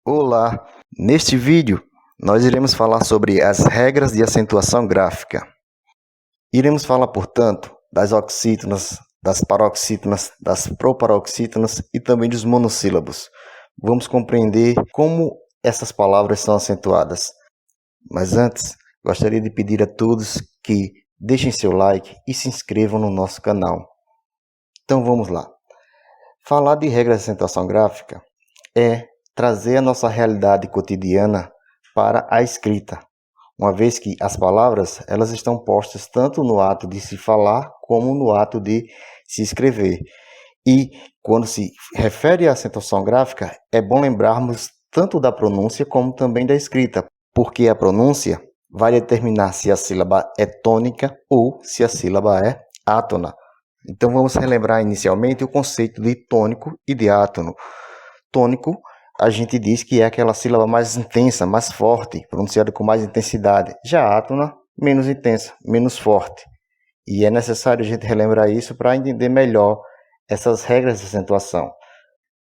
Olá! Neste vídeo, nós iremos falar sobre as regras de acentuação gráfica. Iremos falar, portanto, das oxítonas, das paroxítonas, das proparoxítonas e também dos monossílabos. Vamos compreender como essas palavras são acentuadas. Mas antes, gostaria de pedir a todos que deixem seu like e se inscrevam no nosso canal. Então vamos lá. Falar de regras de acentuação gráfica é trazer a nossa realidade cotidiana para a escrita, uma vez que as palavras elas estão postas tanto no ato de se falar como no ato de se escrever. E quando se refere à acentuação gráfica, é bom lembrarmos tanto da pronúncia como também da escrita, porque a pronúncia vai determinar se a sílaba é tônica ou se a sílaba é átona. Então vamos relembrar inicialmente o conceito de tônico e de átono. Tônico, a gente diz que é aquela sílaba mais intensa, mais forte, pronunciada com mais intensidade. Já átona, menos intensa, menos forte. E é necessário a gente relembrar isso para entender melhor essas regras de acentuação.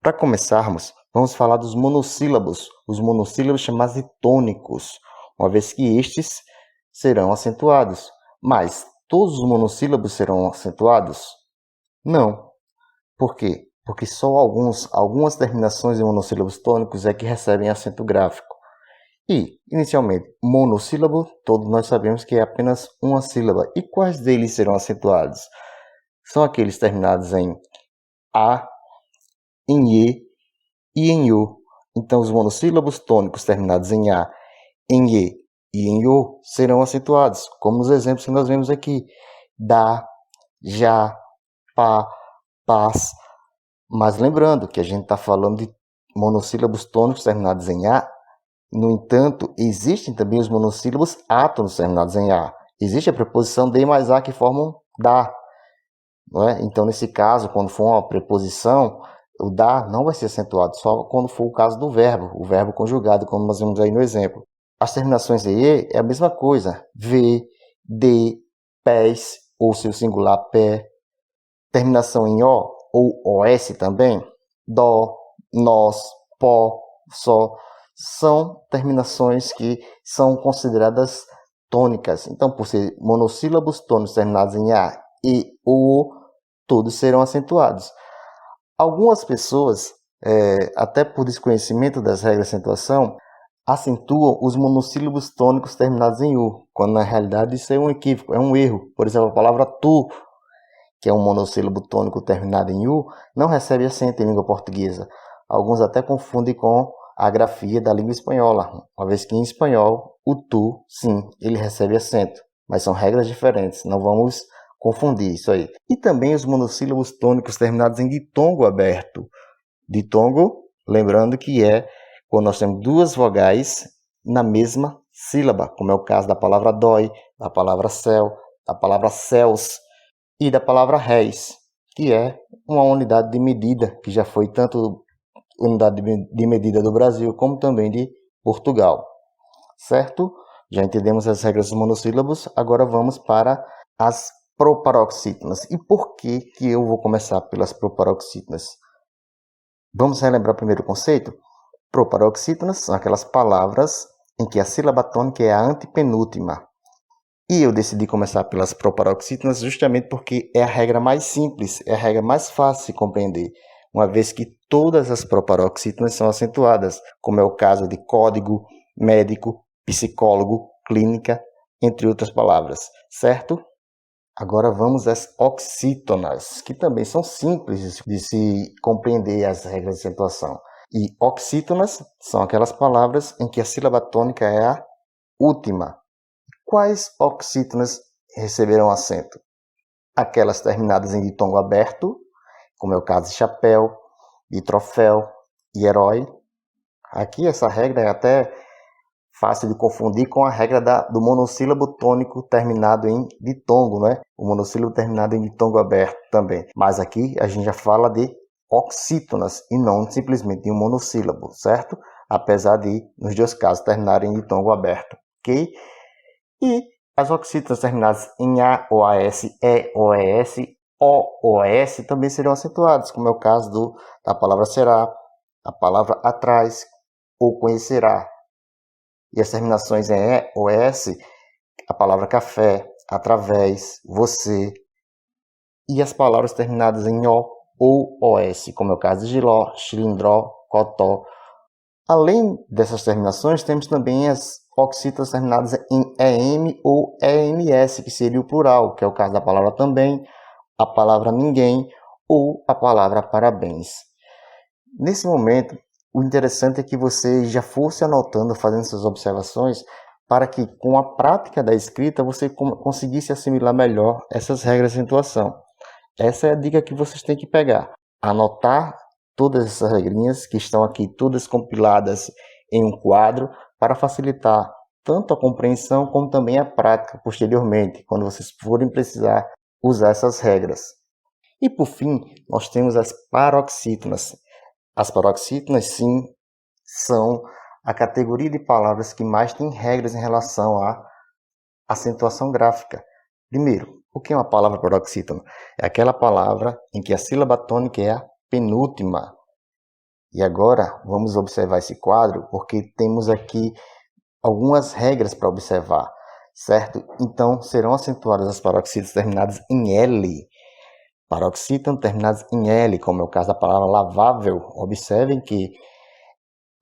Para começarmos, vamos falar dos monossílabos. Os monossílabos chamados de tônicos, uma vez que estes serão acentuados. Mas todos os monossílabos serão acentuados? Não. Por quê? Porque só algumas terminações de monossílabos tônicos é que recebem acento gráfico. E, inicialmente, monossílabo, todos nós sabemos que é apenas uma sílaba. E quais deles serão acentuados? São aqueles terminados em A, em E e em U. Então, os monossílabos tônicos terminados em A, em E e em U serão acentuados, como nos exemplos que nós vemos aqui. Da, já, pá, paz. Mas lembrando que a gente está falando de monossílabos tônicos terminados em A. No entanto, existem também os monossílabos átonos terminados em A. Existe a preposição de mais A que formam da. Não é? Então, nesse caso, quando for uma preposição, o da não vai ser acentuado, só quando for o caso do verbo, o verbo conjugado, como nós vemos aí no exemplo. As terminações em E é a mesma coisa. V, D, pés, ou seu singular pé. Terminação em O, ou OS também, dó, nós, pó, só, são terminações que são consideradas tônicas. Então, por ser monossílabos tônicos terminados em A e O, todos serão acentuados. Algumas pessoas, até por desconhecimento das regras de acentuação, acentuam os monossílabos tônicos terminados em U, quando na realidade isso é um equívoco, é um erro. Por exemplo, a palavra tu, que é um monossílabo tônico terminado em U, não recebe acento em língua portuguesa. Alguns até confundem com a grafia da língua espanhola, uma vez que em espanhol o tu, sim, ele recebe acento, mas são regras diferentes, não vamos confundir isso aí. E também os monossílabos tônicos terminados em ditongo aberto. Ditongo, lembrando que é quando nós temos duas vogais na mesma sílaba, como é o caso da palavra dói, da palavra céu, da palavra céus, e da palavra réis, que é uma unidade de medida, que já foi tanto unidade de medida do Brasil, como também de Portugal. Certo? Já entendemos as regras dos monossílabos, agora vamos para as proparoxítonas. E por que eu vou começar pelas proparoxítonas? Vamos relembrar primeiro o conceito? Proparoxítonas são aquelas palavras em que a sílaba tônica é a antepenúltima. E eu decidi começar pelas proparoxítonas justamente porque é a regra mais simples, é a regra mais fácil de se compreender, uma vez que todas as proparoxítonas são acentuadas, como é o caso de código, médico, psicólogo, clínica, entre outras palavras, certo? Agora vamos às oxítonas, que também são simples de se compreender as regras de acentuação. E oxítonas são aquelas palavras em que a sílaba tônica é a última. Quais oxítonas receberão acento? Aquelas terminadas em ditongo aberto, como é o caso de chapéu, de troféu e herói. Aqui essa regra é até fácil de confundir com a regra do monossílabo tônico terminado em ditongo, né? O monossílabo terminado em ditongo aberto também. Mas aqui a gente já fala de oxítonas e não simplesmente de um monossílabo, certo? Apesar de, nos dois casos, terminarem em ditongo aberto, ok? E as oxítonas terminadas em A, OAS, E, OES, OOS também serão acentuadas, como é o caso da palavra será, a palavra atrás, ou conhecerá. E as terminações em E ou S, a palavra café, através, você. E as palavras terminadas em O ou OS, como é o caso de Giló, Xilindró, Cotó. Além dessas terminações, temos também as oxítonas terminadas em EM ou EMS, que seria o plural, que é o caso da palavra também, a palavra ninguém ou a palavra parabéns. Nesse momento, o interessante é que você já fosse anotando, fazendo essas observações, para que com a prática da escrita você conseguisse assimilar melhor essas regras de acentuação. Essa é a dica que vocês têm que pegar. Anotar todas essas regrinhas que estão aqui todas compiladas em um quadro para facilitar tanto a compreensão como também a prática posteriormente, quando vocês forem precisar usar essas regras. E por fim, nós temos as paroxítonas. As paroxítonas, sim, são a categoria de palavras que mais tem regras em relação à acentuação gráfica. Primeiro, o que é uma palavra paroxítona? É aquela palavra em que a sílaba tônica é a penúltima. E agora vamos observar esse quadro, porque temos aqui algumas regras para observar, certo? Então, serão acentuadas as paroxítonas terminadas em L. Paroxítonas terminadas em L, como é o caso da palavra lavável. Observem que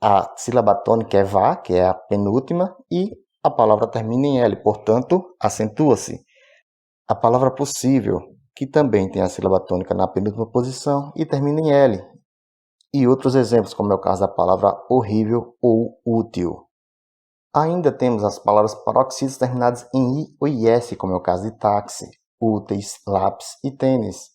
a sílaba tônica é vá, que é a penúltima, e a palavra termina em L, portanto, acentua-se. A palavra possível, que também tem a sílaba tônica na penúltima posição e termina em L. E outros exemplos, como é o caso da palavra horrível ou útil. Ainda temos as palavras paroxítonas terminadas em I ou IS, como é o caso de táxi, úteis, lápis e tênis.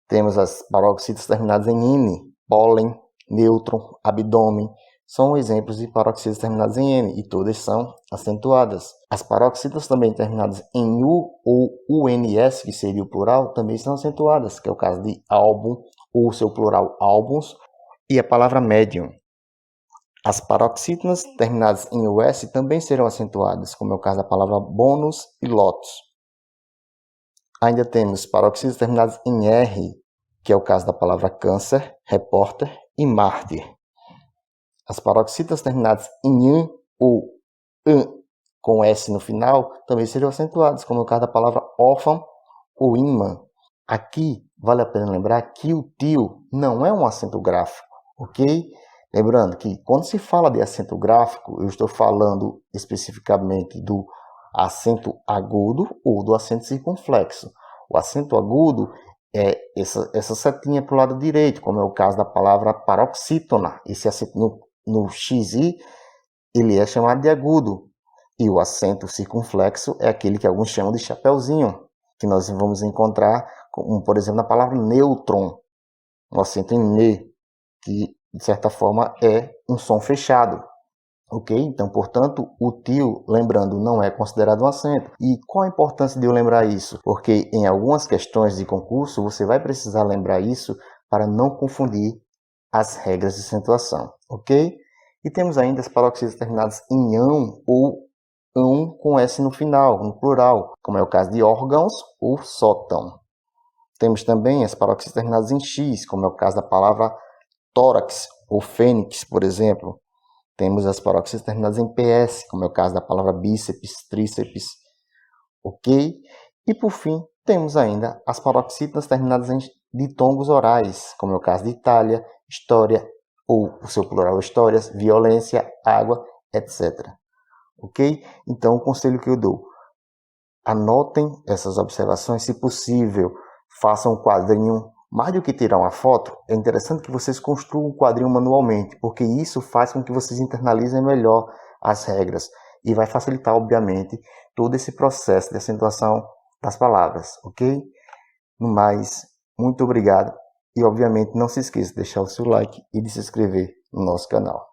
Temos as paroxítonas terminadas em INE, pólen, nêutron, abdômen. São exemplos de paroxítonas terminadas em N e todas são acentuadas. As paroxítonas também terminadas em U ou UNS, que seria o plural, também são acentuadas, que é o caso de álbum ou seu plural álbuns, e a palavra médium. As paroxítonas terminadas em US também serão acentuadas, como é o caso da palavra bônus e lotus. Ainda temos paroxítonas terminadas em R, que é o caso da palavra câncer, repórter e mártir. As paroxítonas terminadas em an ou an com S no final também seriam acentuadas, como no caso da palavra órfão ou imã. Aqui vale a pena lembrar que o tio não é um acento gráfico, ok? Lembrando que quando se fala de acento gráfico, eu estou falando especificamente do acento agudo ou do acento circunflexo. O acento agudo é essa setinha para o lado direito, como é o caso da palavra paroxítona. Esse acento no XI, ele é chamado de agudo. E o acento circunflexo é aquele que alguns chamam de chapeuzinho, que nós vamos encontrar, como, por exemplo, na palavra nêutron, o acento em ne, que de certa forma é um som fechado. Ok? Então, portanto, o tio, lembrando, não é considerado um acento. E qual a importância de eu lembrar isso? Porque em algumas questões de concurso, você vai precisar lembrar isso para não confundir as regras de acentuação. Ok? E temos ainda as paroxítonas terminadas em ão ou ão com S no final, no plural, como é o caso de órgãos ou sótão. Temos também as paroxítonas terminadas em X, como é o caso da palavra tórax ou fênix, por exemplo. Temos as paroxítonas terminadas em PS, como é o caso da palavra bíceps, tríceps, ok? E por fim, temos ainda as paroxítonas terminadas em ditongos orais, como é o caso de Itália, história, ou o seu plural histórias, violência, água, etc. Ok? Então, o conselho que eu dou, anotem essas observações, se possível, façam um quadrinho. Mais do que tirar uma foto, é interessante que vocês construam um quadrinho manualmente, porque isso faz com que vocês internalizem melhor as regras e vai facilitar, obviamente, todo esse processo de acentuação das palavras, ok? No mais, muito obrigado e, obviamente, não se esqueça de deixar o seu like e de se inscrever no nosso canal.